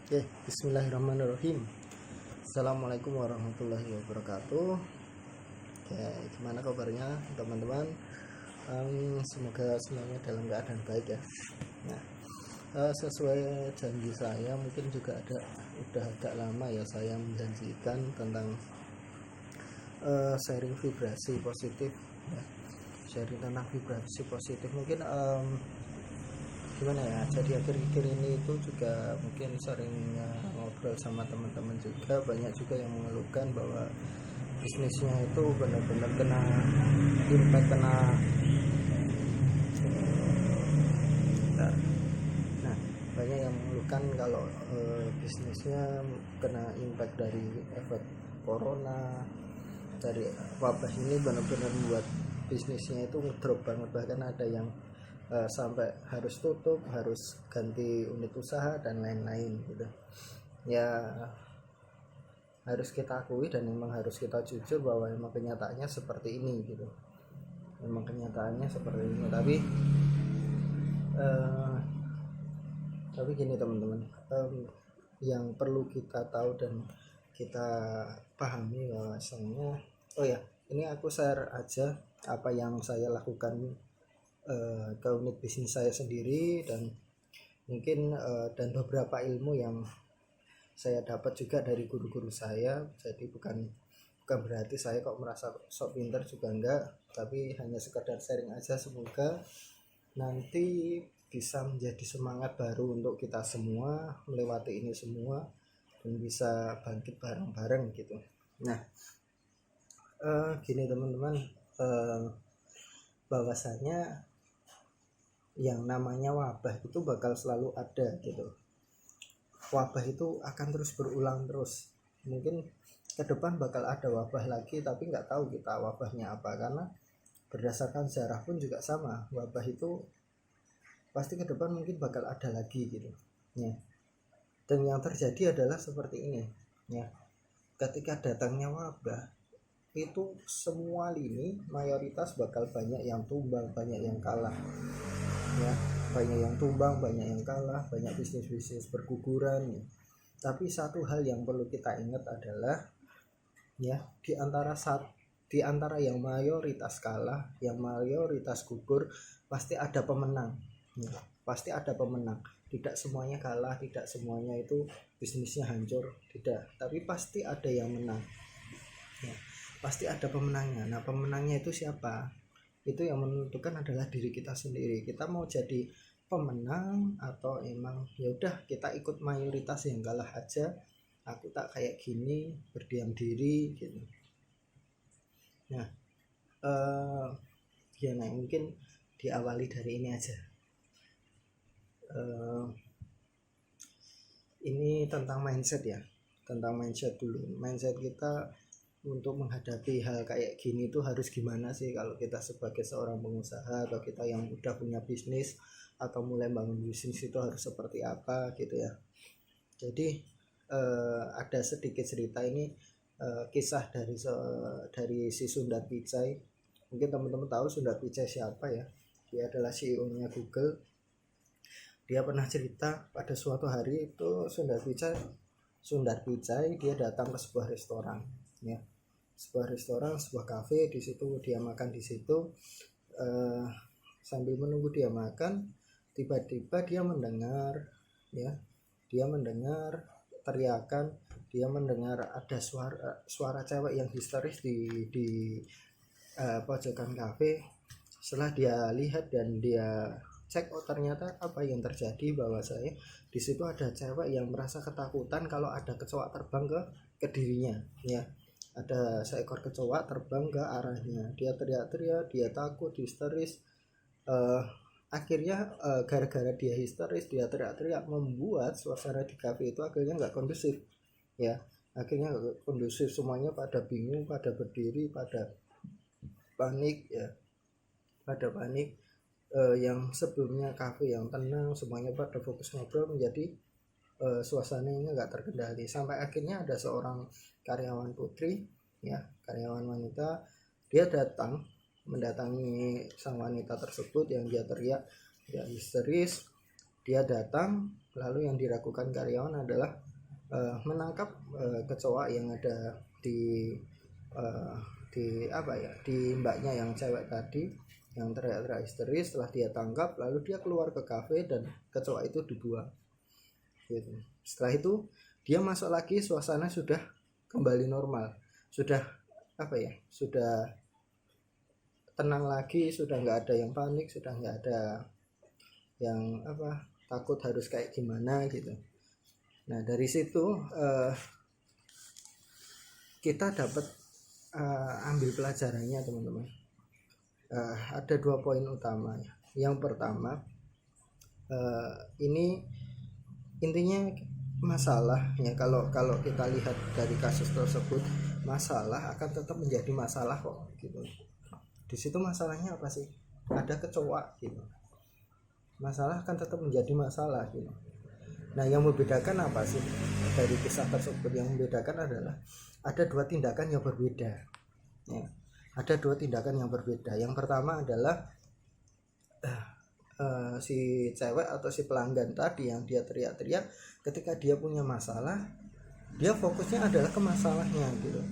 Oke, bismillahirrahmanirrahim. Assalamualaikum warahmatullahi wabarakatuh. Oke, gimana kabarnya teman-teman? Semoga semuanya dalam keadaan baik ya. Nah, sesuai janji saya, mungkin juga udah agak lama ya saya menjanjikan tentang sharing vibrasi positif ya. Sharing tentang vibrasi positif mungkin gimana ya, jadi akhir-akhir ini itu juga mungkin sering ngobrol sama teman-teman, juga banyak juga yang mengeluhkan bahwa bisnisnya itu benar-benar kena impact, nah banyak yang mengeluhkan kalau bisnisnya kena impact dari efek corona, dari wabah ini benar-benar membuat bisnisnya itu ngedrop banget. Bahkan ada yang sampai harus tutup, harus ganti unit usaha dan lain-lain gitu ya. Harus kita akui dan memang harus kita jujur bahwa memang kenyataannya seperti ini gitu. Memang kenyataannya seperti ini, tapi gini teman-teman, yang perlu kita tahu dan kita pahami bahwasanya, oh ya, ini aku share aja apa yang saya lakukan ke unit bisnis saya sendiri, dan mungkin dan beberapa ilmu yang saya dapat juga dari guru-guru saya. Jadi bukan berarti saya kok merasa sok pinter juga enggak, tapi hanya sekedar sharing aja. Semoga nanti bisa menjadi semangat baru untuk kita semua melewati ini semua dan bisa bangkit bareng-bareng gitu. Nah, gini teman-teman, bahwasanya yang namanya wabah itu bakal selalu ada gitu. Wabah itu akan terus berulang terus. Mungkin ke depan bakal ada wabah lagi, tapi nggak tahu kita wabahnya apa, karena berdasarkan sejarah pun juga sama. Wabah itu pasti ke depan mungkin bakal ada lagi gitu ya. Dan yang terjadi adalah seperti ini ya. Ketika datangnya wabah itu semua lini mayoritas bakal banyak yang tumbang, banyak yang kalah ya. Banyak yang tumbang, banyak yang kalah, banyak bisnis-bisnis berguguran ya. Tapi satu hal yang perlu kita ingat adalah ya, di antara yang mayoritas kalah, yang mayoritas gugur, pasti ada pemenang ya. Pasti ada pemenang. Tidak semuanya kalah, tidak semuanya itu bisnisnya hancur, tidak, tapi pasti ada yang menang ya. Pasti ada pemenangnya. Nah, pemenangnya itu siapa? Itu yang menentukan adalah diri kita sendiri. Kita mau jadi pemenang atau emang ya udah kita ikut mayoritas yang kalah aja, aku tak kayak gini, berdiam diri gitu. Nah, ya nah mungkin diawali dari ini aja. Ini tentang mindset ya, tentang mindset dulu. Mindset kita untuk menghadapi hal kayak gini tuh harus gimana sih, kalau kita sebagai seorang pengusaha atau kita yang udah punya bisnis atau mulai bangun bisnis itu harus seperti apa gitu ya. Jadi ada sedikit cerita ini, kisah dari si Sundar Pichai. Mungkin teman-teman tahu Sundar Pichai siapa ya. Dia adalah CEO-nya Google. Dia pernah cerita pada suatu hari itu Sundar Pichai dia datang ke sebuah restoran ya. Sebuah kafe. Di situ dia makan di situ. Sambil menunggu dia makan, tiba-tiba dia mendengar teriakan, dia mendengar ada suara cewek yang histeris di pojokan kafe. Setelah dia lihat dan dia cek, oh ternyata apa yang terjadi, bahwa saya di situ ada cewek yang merasa ketakutan kalau ada kecoa terbang ke dirinya ya. Ada seekor kecoa terbang ke arahnya. Dia teriak-teriak, dia takut, histeris. Akhirnya gara-gara dia histeris, dia teriak-teriak, membuat suasana di kafe itu akhirnya nggak kondusif ya. Akhirnya nggak kondusif, semuanya pada bingung, pada berdiri, pada panik ya. Pada panik. Yang sebelumnya kafe yang tenang, semuanya pada fokus ngobrol, menjadi suasananya nggak terkendali. Sampai akhirnya ada seorang karyawan putri ya, karyawan wanita, dia mendatangi sang wanita tersebut yang dia teriak, dia histeris. Dia datang, Lalu yang diragukan karyawan adalah menangkap kecoa yang ada di uh, di mbaknya yang cewek tadi yang teriak-teriak histeris. Setelah dia tangkap, lalu dia keluar ke kafe dan kecoa itu dibuang gitu. Setelah itu dia masuk lagi, suasana sudah kembali normal, sudah sudah tenang lagi, sudah nggak ada yang panik, sudah nggak ada yang takut harus kayak gimana gitu. Nah dari situ kita dapat ambil pelajarannya teman-teman. Ada 2 poin utama. Yang pertama, ini intinya masalah ya, kalau kita lihat dari kasus tersebut, masalah akan tetap menjadi masalah kok gitu. Di situ masalahnya apa sih? Ada kecoa gitu. Masalah akan tetap menjadi masalah gitu. Nah yang membedakan apa sih dari kisah tersebut? Yang membedakan adalah ada 2 tindakan yang berbeda ya. Ada 2 tindakan yang berbeda. Yang pertama adalah si cewek atau si pelanggan tadi yang dia teriak-teriak, ketika dia punya masalah, dia fokusnya adalah ke masalahnya gitu.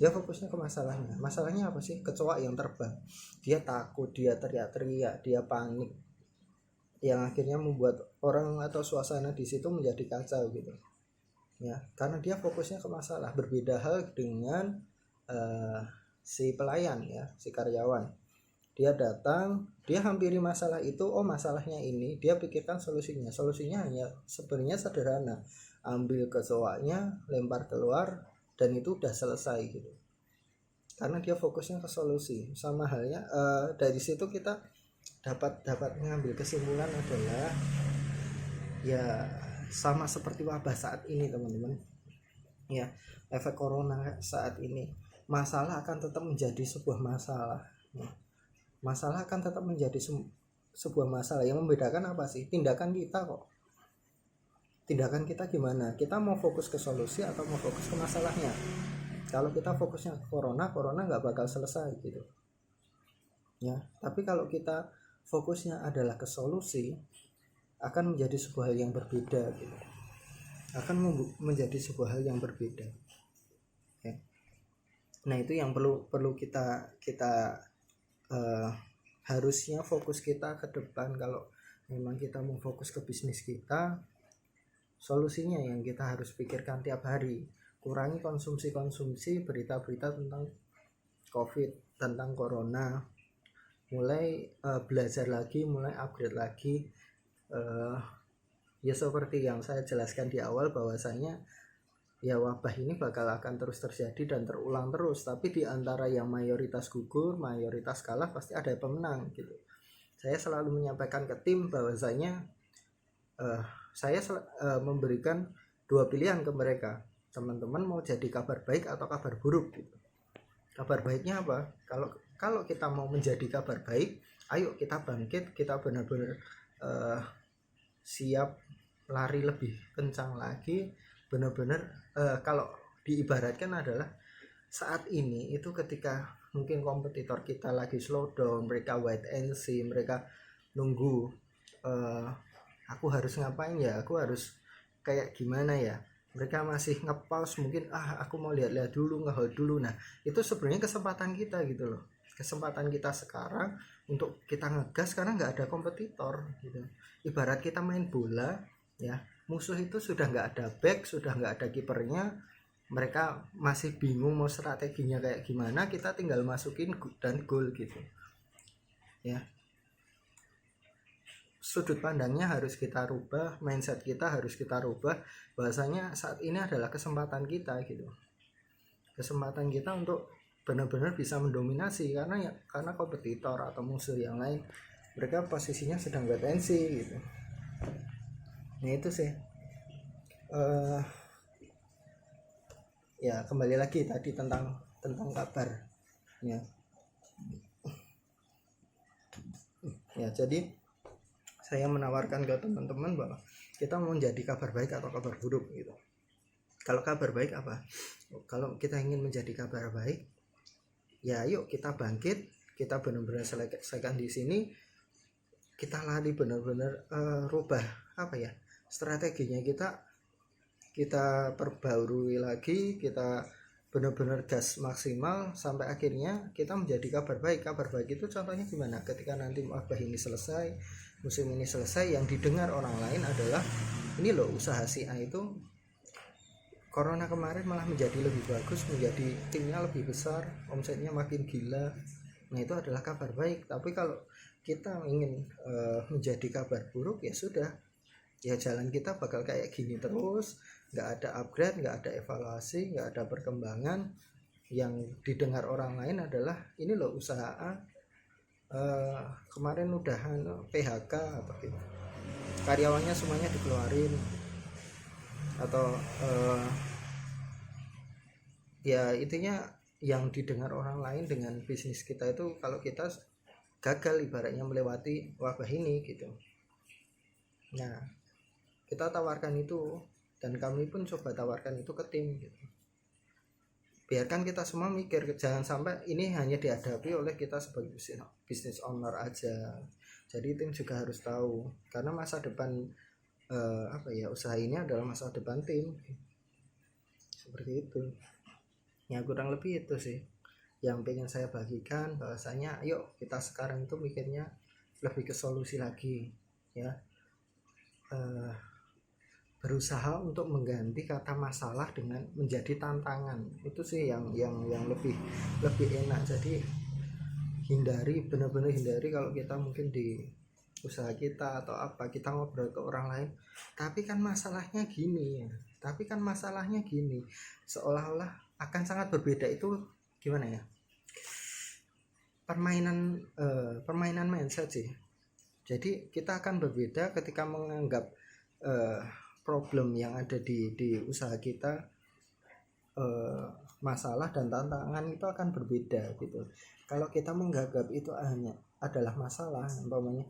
Dia fokusnya ke masalahnya. Masalahnya apa sih? Kecoa yang terbang. Dia takut, dia teriak-teriak, dia panik, yang akhirnya membuat orang atau suasana di situ menjadi kacau gitu ya, karena dia fokusnya ke masalah. Berbeda hal dengan si pelayan ya, si karyawan. Dia datang, dia hampiri masalah itu, oh masalahnya ini, dia pikirkan solusinya hanya sebenarnya sederhana, ambil kecoanya, lempar keluar, dan itu udah selesai gitu, karena dia fokusnya ke solusi. Sama halnya dari situ kita dapat mengambil kesimpulan adalah ya sama seperti wabah saat ini teman-teman ya, efek corona saat ini, masalah akan tetap menjadi sebuah masalah ya. Masalah akan tetap menjadi sebuah masalah. Yang membedakan apa sih? Tindakan kita kok. Tindakan kita gimana? Kita mau fokus ke solusi atau mau fokus ke masalahnya? Kalau kita fokusnya ke corona nggak bakal selesai gitu ya. Tapi kalau kita fokusnya adalah ke solusi, akan menjadi sebuah hal yang berbeda gitu. Akan menjadi sebuah hal yang berbeda ya. Nah itu yang perlu kita harusnya fokus kita ke depan. Kalau memang kita mau fokus ke bisnis kita, solusinya yang kita harus pikirkan tiap hari. Kurangi konsumsi berita-berita tentang COVID, tentang corona. Mulai belajar lagi, mulai upgrade lagi. Ya seperti yang saya jelaskan di awal, bahwasanya ya wabah ini akan terus terjadi dan terulang terus. Tapi di antara yang mayoritas gugur, mayoritas kalah, pasti ada pemenang gitu. Saya selalu menyampaikan ke tim bahwasanya saya memberikan 2 pilihan ke mereka. Teman-teman mau jadi kabar baik atau kabar buruk gitu. Kabar baiknya apa? Kalau kita mau menjadi kabar baik, ayo kita bangkit, kita benar-benar siap lari lebih kencang lagi. Benar-benar kalau diibaratkan adalah saat ini itu ketika mungkin kompetitor kita lagi slow down, mereka wait and see, mereka nunggu aku harus ngapain ya, aku harus kayak gimana ya, mereka masih nge-pause mungkin, aku mau lihat-lihat dulu, nge-hold dulu. Nah itu sebenarnya kesempatan kita gitu loh, kesempatan kita sekarang untuk kita ngegas karena nggak ada kompetitor gitu. Ibarat kita main bola ya, musuh itu sudah nggak ada back, sudah nggak ada kipernya, mereka masih bingung mau strateginya kayak gimana, kita tinggal masukin dan gol gitu ya. Sudut pandangnya harus kita rubah, mindset kita harus kita rubah, bahwasanya saat ini adalah kesempatan kita gitu, kesempatan kita untuk benar-benar bisa mendominasi, karena kompetitor atau musuh yang lain mereka posisinya sedang wait and see gitu. Nah itu sih ya, kembali lagi tadi tentang kabar ya. Ya jadi saya menawarkan ke teman-teman bahwa kita mau menjadi kabar baik atau kabar buruk gitu. Kalau kabar baik apa? Kalau kita ingin menjadi kabar baik, ya yuk kita bangkit, kita benar-benar selesaikan di sini, kita lari benar-benar rubah strateginya kita perbarui lagi, kita benar-benar gas maksimal sampai akhirnya kita menjadi kabar baik. Kabar baik itu contohnya gimana? Ketika nanti wabah ini selesai, musim ini selesai, yang didengar orang lain adalah ini loh usaha si A itu corona kemarin malah menjadi lebih bagus, menjadi timnya lebih besar, omsetnya makin gila. Nah itu adalah kabar baik. Tapi kalau kita ingin menjadi kabar buruk, ya sudah, ya jalan kita bakal kayak gini terus, nggak ada upgrade, nggak ada evaluasi, nggak ada perkembangan. Yang didengar orang lain adalah ini loh usaha A kemarin udah PHK apa gitu, karyawannya semuanya dikeluarin, atau ya intinya yang didengar orang lain dengan bisnis kita itu kalau kita gagal ibaratnya melewati wabah ini gitu. Nah kita tawarkan itu, dan kami pun coba tawarkan itu ke tim gitu. Biarkan kita semua mikir, jangan sampai ini hanya dihadapi oleh kita sebagai business owner aja. Jadi tim juga harus tahu, karena masa depan usaha ini adalah masa depan tim. Seperti itu. Ya kurang lebih itu sih yang pengen saya bagikan, bahwasanya ayo kita sekarang itu mikirnya lebih ke solusi lagi ya. Berusaha untuk mengganti kata masalah dengan menjadi tantangan. Itu sih yang lebih enak. Jadi benar-benar hindari kalau kita mungkin di usaha kita atau apa, kita ngobrol ke orang lain, tapi kan masalahnya gini ya, seolah-olah akan sangat berbeda. Itu gimana ya, permainan mindset sih. Jadi kita akan berbeda ketika menganggap problem yang ada di usaha kita, masalah dan tantangan itu akan berbeda gitu. Kalau kita menganggap itu hanya adalah masalah, umpamanya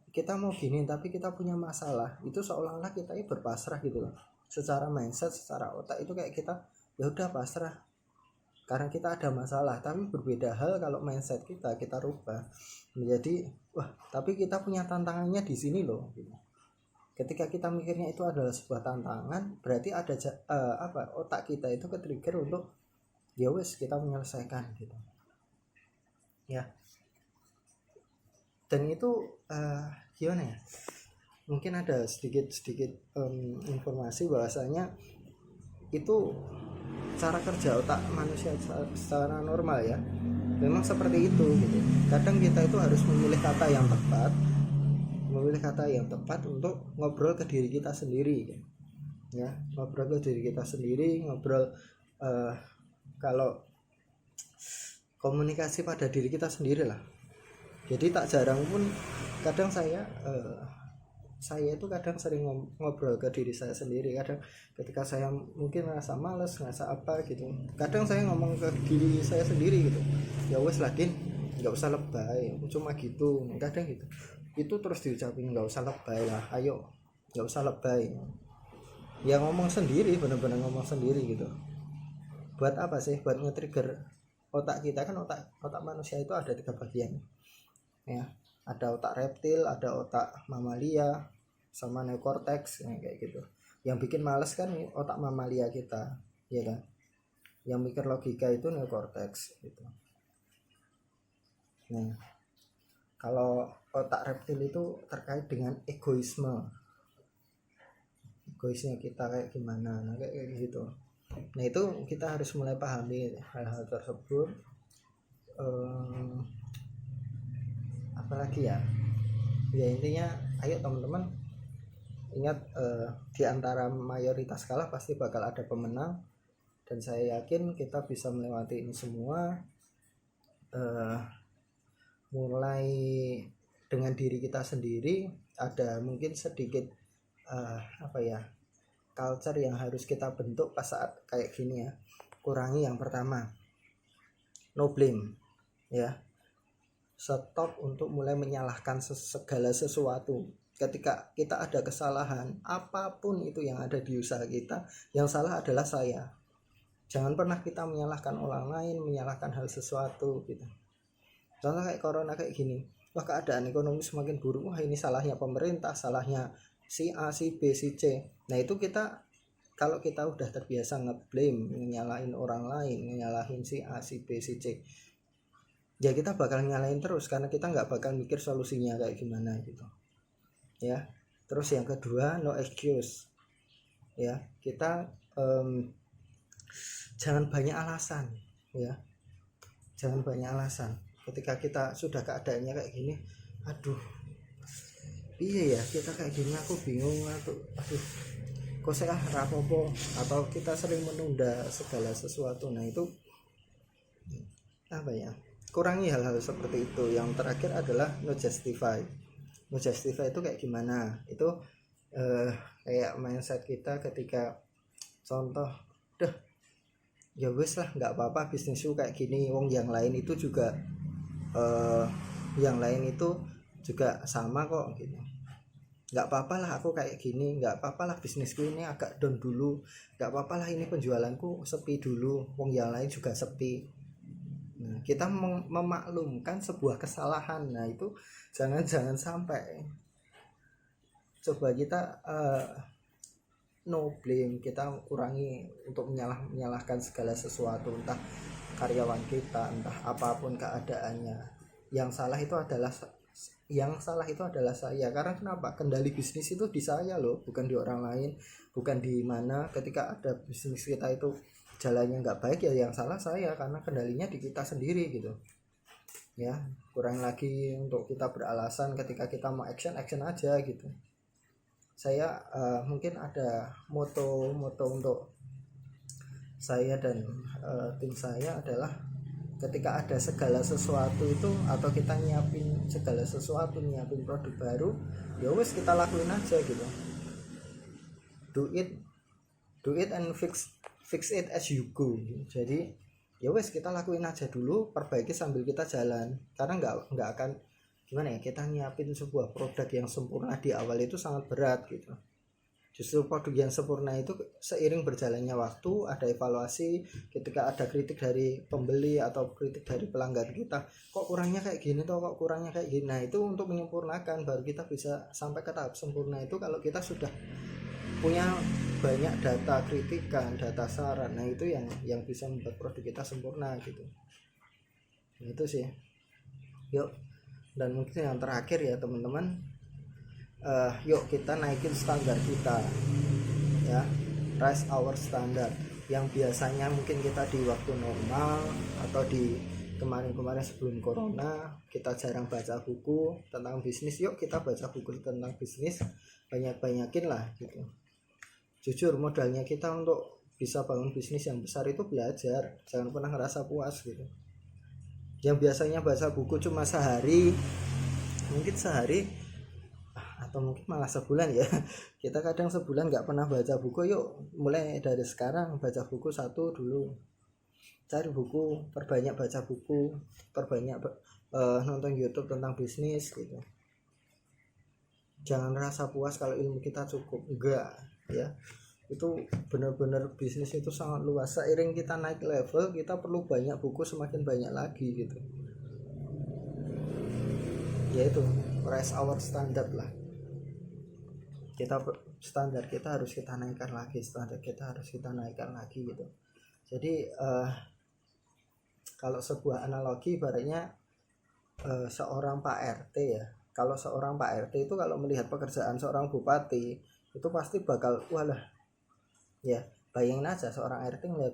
kita mau gini tapi kita punya masalah, itu seolah-olah kita ini berpasrah gitu loh. Secara mindset, secara otak itu kayak kita ya udah pasrah karena kita ada masalah. Tapi berbeda hal kalau mindset kita rubah menjadi wah, tapi kita punya tantangannya di sini loh gitu. Ketika kita mikirnya itu adalah sebuah tantangan, berarti ada otak kita itu ke-trigger untuk ya wes kita menyelesaikan gitu ya. Dan itu gimana ya, mungkin ada sedikit informasi bahwasanya itu cara kerja otak manusia secara normal ya, memang seperti itu gitu. Kadang kita itu harus memilih kata yang tepat untuk ngobrol ke diri kita sendiri ya, ngobrol kalau komunikasi pada diri kita sendiri lah. Jadi tak jarang pun kadang saya itu kadang sering ngobrol ke diri saya sendiri. Kadang ketika saya mungkin merasa malas, ngerasa apa gitu, kadang saya ngomong ke diri saya sendiri gitu, ya wes lagi nggak usah lebay, cuma gitu. Kadang gitu itu terus diucapin, nggak usah lebay lah, ayo nggak usah lebay ya, ngomong sendiri, bener-bener ngomong sendiri gitu. Buat apa sih? Buat nge-trigger otak kita. Kan otak manusia itu ada 3 bagian ya, ada otak reptil, ada otak mamalia, sama neokortex ya, kayak gitu. Yang bikin males kan otak mamalia kita ya kan, yang mikir logika itu neokortex gitu. Nah kalau otak reptil itu terkait dengan egoisme kita kayak gimana, nah kayak gitu. Nah itu kita harus mulai pahami hal-hal tersebut. Apalagi ya intinya ayo teman-teman ingat, di antara mayoritas kalah pasti bakal ada pemenang, dan saya yakin kita bisa melewati ini semua. Mulai dengan diri kita sendiri, ada mungkin sedikit culture yang harus kita bentuk pas saat kayak gini ya. Kurangi yang pertama, no blame ya. Stop untuk mulai menyalahkan segala sesuatu. Ketika kita ada kesalahan apapun itu yang ada di usaha kita, yang salah adalah saya. Jangan pernah kita menyalahkan orang lain, menyalahkan hal sesuatu gitu. Contoh kayak corona kayak gini, wah keadaan ekonomi semakin buruk, wah ini salahnya pemerintah, salahnya si A, si B, si C. Nah itu kita, kalau kita udah terbiasa ngeblame, nyalahin orang lain, nyalahin si A, si B, si C, ya kita bakal nyalahin terus karena kita nggak bakal mikir solusinya kayak gimana gitu ya. Terus yang kedua, no excuse ya. Kita jangan banyak alasan ya, jangan banyak alasan. Ketika kita sudah keadaannya kayak gini, aduh iya ya kita kayak gini, aku bingung, aduh kok saya rapopo, atau kita sering menunda segala sesuatu. Nah itu apa ya, kurangi hal-hal seperti itu. Yang terakhir adalah no justify. No justify itu kayak gimana, itu kayak mindset kita ketika contoh, ya wes lah nggak apa-apa bisnisku kayak gini, wong yang lain itu juga yang lain itu juga sama kok gitu. Nggak apa-apa lah aku kayak gini, nggak apa-apa lah bisnisku ini agak down dulu, nggak apa-apa lah ini penjualanku sepi dulu, wong yang lain juga sepi. Nah, kita memaklumkan sebuah kesalahan. Nah itu jangan sampai. Coba kita no blame, kita kurangi untuk menyalahkan segala sesuatu, entah karyawan kita, entah apapun keadaannya. Yang salah itu adalah saya. Karena kenapa? Kendali bisnis itu di saya loh, bukan di orang lain, bukan di mana. Ketika ada bisnis kita itu jalannya nggak baik, ya yang salah saya, karena kendalinya di kita sendiri gitu ya. Kurang lagi untuk kita beralasan ketika kita mau action aja gitu. Saya mungkin ada moto untuk saya dan tim saya adalah, ketika ada segala sesuatu itu, atau kita nyiapin segala sesuatu, nyiapin produk baru, ya wes kita lakuin aja gitu. Do it and fix it as you go. Jadi ya wes kita lakuin aja dulu, perbaiki sambil kita jalan. Karena nggak akan gimana ya, kita nyiapin sebuah produk yang sempurna di awal itu sangat berat gitu. Justru produk yang sempurna itu seiring berjalannya waktu, ada evaluasi, ketika ada kritik dari pembeli atau kritik dari pelanggan kita, kok kurangnya kayak gini toh, kok kurangnya kayak gini. Nah itu untuk menyempurnakan, baru kita bisa sampai ke tahap sempurna itu kalau kita sudah punya banyak data kritikan, data saran. Nah itu yang bisa membuat produk kita sempurna gitu. Nah, itu sih. Yuk, dan mungkin yang terakhir ya teman-teman, yuk kita naikin standar kita ya, raise our standard. Yang biasanya mungkin kita di waktu normal atau di kemarin sebelum corona kita jarang baca buku tentang bisnis, yuk kita baca buku tentang bisnis banyakin lah gitu. Jujur modalnya kita untuk bisa bangun bisnis yang besar itu belajar, jangan pernah ngerasa puas gitu. Yang biasanya baca buku cuma sehari, mungkin sehari atau mungkin malah sebulan ya, kita kadang sebulan nggak pernah baca buku. Yuk mulai dari sekarang baca buku satu dulu, cari buku, perbanyak baca buku, perbanyak nonton YouTube tentang bisnis gitu. Jangan rasa puas kalau ilmu kita cukup, enggak ya. Itu benar-benar bisnis itu sangat luas. Seiring kita naik level, kita perlu banyak buku, semakin banyak lagi gitu. Yaitu raise our standard lah. Standar kita harus kita naikkan lagi, gitu. Jadi kalau sebuah analogi ibaratnya seorang Pak RT ya. Kalau seorang Pak RT itu kalau melihat pekerjaan seorang bupati itu pasti bakal walah ya, bayangin aja seorang RT melihat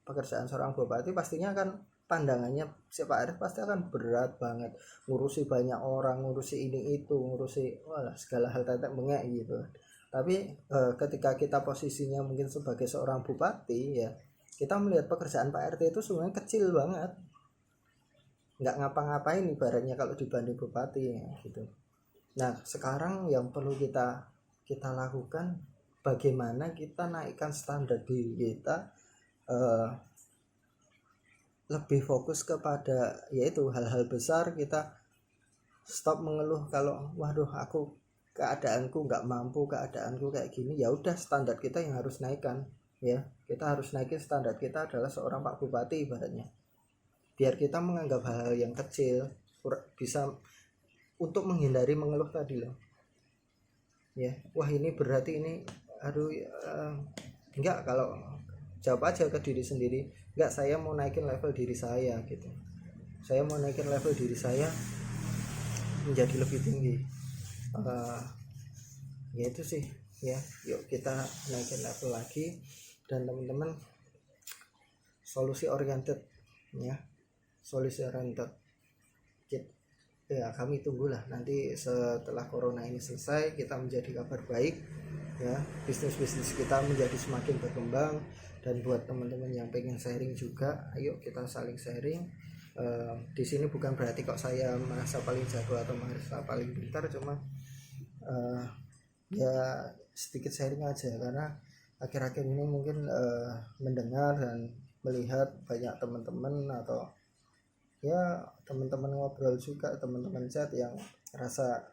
pekerjaan seorang bupati, pastinya kan pandangannya si Pak RT pasti akan berat banget, ngurusi banyak orang, ngurusi ini itu, ngurusi walah segala hal tetek bengek gitu. Tapi ketika kita posisinya mungkin sebagai seorang bupati ya, kita melihat pekerjaan Pak RT itu sebenarnya kecil banget, nggak ngapa-ngapain ibaratnya kalau dibanding bupati ya, gitu. Nah sekarang yang perlu kita lakukan, bagaimana kita naikkan standar diri kita, lebih fokus kepada yaitu hal-hal besar. Kita stop mengeluh kalau waduh aku keadaanku nggak mampu, keadaanku kayak gini. Ya udah, standar kita yang harus naikkan ya, kita harus naikin standar kita adalah seorang Pak Bupati ibaratnya, biar kita menganggap hal-hal yang kecil bisa untuk menghindari mengeluh tadi loh. ya. Wah ini berarti ini aduh enggak, kalau jawab aja ke diri sendiri, enggak, saya mau naikin level diri saya gitu, saya mau naikin level diri saya menjadi lebih tinggi. Ya itu sih ya, yuk kita naikin level lagi. Dan teman-teman solusi oriented ya, solusi oriented ya, kami tunggulah nanti setelah corona ini selesai, kita menjadi kabar baik ya, bisnis kita menjadi semakin berkembang. Dan buat teman-teman yang pengen sharing juga, ayo kita saling sharing. Di sini bukan berarti kok saya merasa paling jago atau merasa paling pintar, cuma ya sedikit sharing aja, karena akhir-akhir ini mungkin mendengar dan melihat banyak teman-teman atau ya teman-teman ngobrol juga, teman-teman chat yang rasa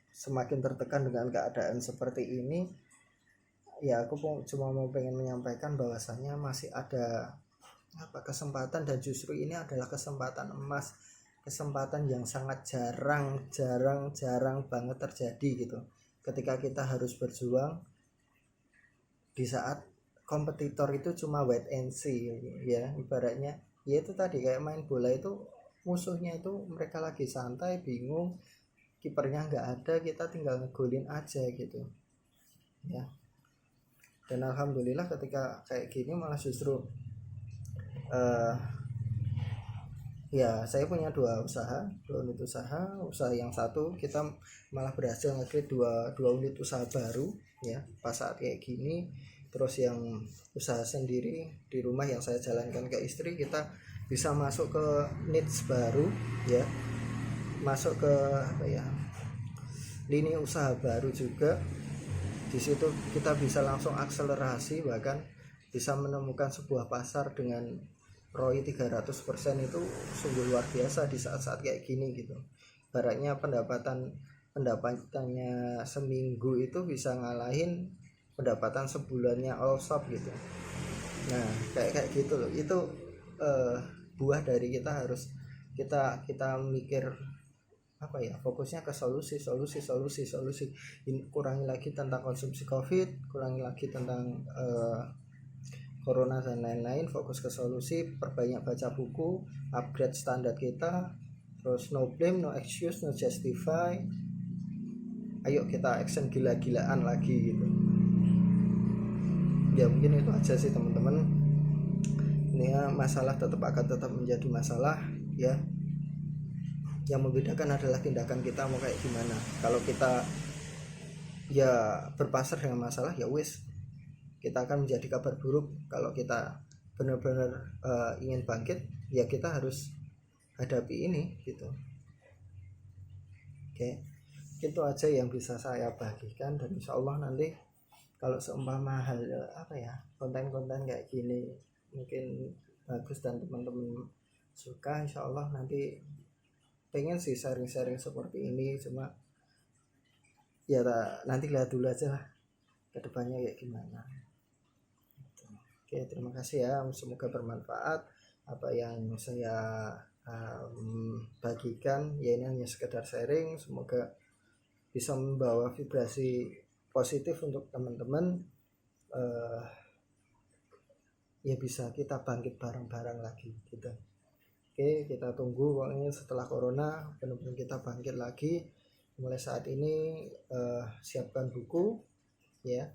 semakin tertekan dengan keadaan seperti ini. Ya aku cuma mau pengen menyampaikan bahwasannya masih ada kesempatan, dan justru ini adalah kesempatan emas, kesempatan yang sangat jarang banget terjadi gitu, ketika kita harus berjuang di saat kompetitor itu cuma wait and see ya, ibaratnya ya itu tadi kayak main bola itu, musuhnya itu mereka lagi santai bingung, kipernya nggak ada, kita tinggal ngegolin aja gitu ya. Dan alhamdulillah ketika kayak gini malah justru ya saya punya dua unit usaha yang satu kita malah berhasil nge-create dua unit usaha baru ya pas saat kayak gini. Terus yang usaha sendiri di rumah yang saya jalankan ke istri, kita bisa masuk ke niche baru ya, masuk ke lini usaha baru juga. Di situ kita bisa langsung akselerasi, bahkan bisa menemukan sebuah pasar dengan ROI 300% itu sungguh luar biasa di saat-saat kayak gini gitu. Baratnya pendapatannya seminggu itu bisa ngalahin pendapatan sebulannya all shop gitu. Nah kayak gitu loh, itu buah dari kita harus kita mikir fokusnya ke solusi. Kurangi lagi tentang konsumsi COVID, kurangi lagi tentang corona dan lain-lain, fokus ke solusi, perbanyak baca buku, upgrade standar kita, terus no blame, no excuse, no justify. Ayo kita action gila-gilaan lagi gitu ya. Mungkin itu aja sih teman-teman. Ini ya, masalah akan tetap menjadi masalah ya. Yang membedakan adalah tindakan kita mau kayak gimana. Kalau kita ya berpasar dengan masalah, ya wis, kita akan menjadi kabar buruk. Kalau kita benar-benar ingin bangkit, ya kita harus hadapi ini gitu. Oke, itu aja yang bisa saya bagikan. Dan insya Allah nanti kalau seumpama hal konten-konten kayak gini mungkin bagus dan teman-teman suka, insya Allah nanti pengen sih sharing-sharing seperti ini. Cuma ya nanti lihat dulu aja lah kedepannya kayak gimana. Oke, terima kasih ya, semoga bermanfaat apa yang saya bagikan ya. Ini hanya sekedar sharing, semoga bisa membawa vibrasi positif untuk teman-teman, ya bisa kita bangkit bareng-bareng lagi gitu. Oke, kita tunggu pokoknya setelah corona benar-benar kita bangkit lagi. Mulai saat ini siapkan buku ya,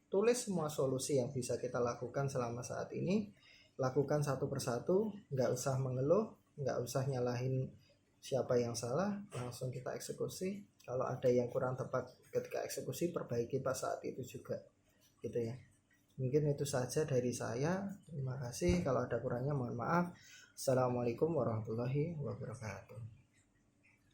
tulis semua solusi yang bisa kita lakukan selama saat ini, lakukan satu persatu, nggak usah mengeluh, nggak usah nyalahin siapa yang salah, langsung kita eksekusi. Kalau ada yang kurang tepat ketika eksekusi, perbaiki pas saat itu juga gitu ya. Mungkin itu saja dari saya, terima kasih. Kalau ada kurangnya mohon maaf. Assalamualaikum warahmatullahi wabarakatuh.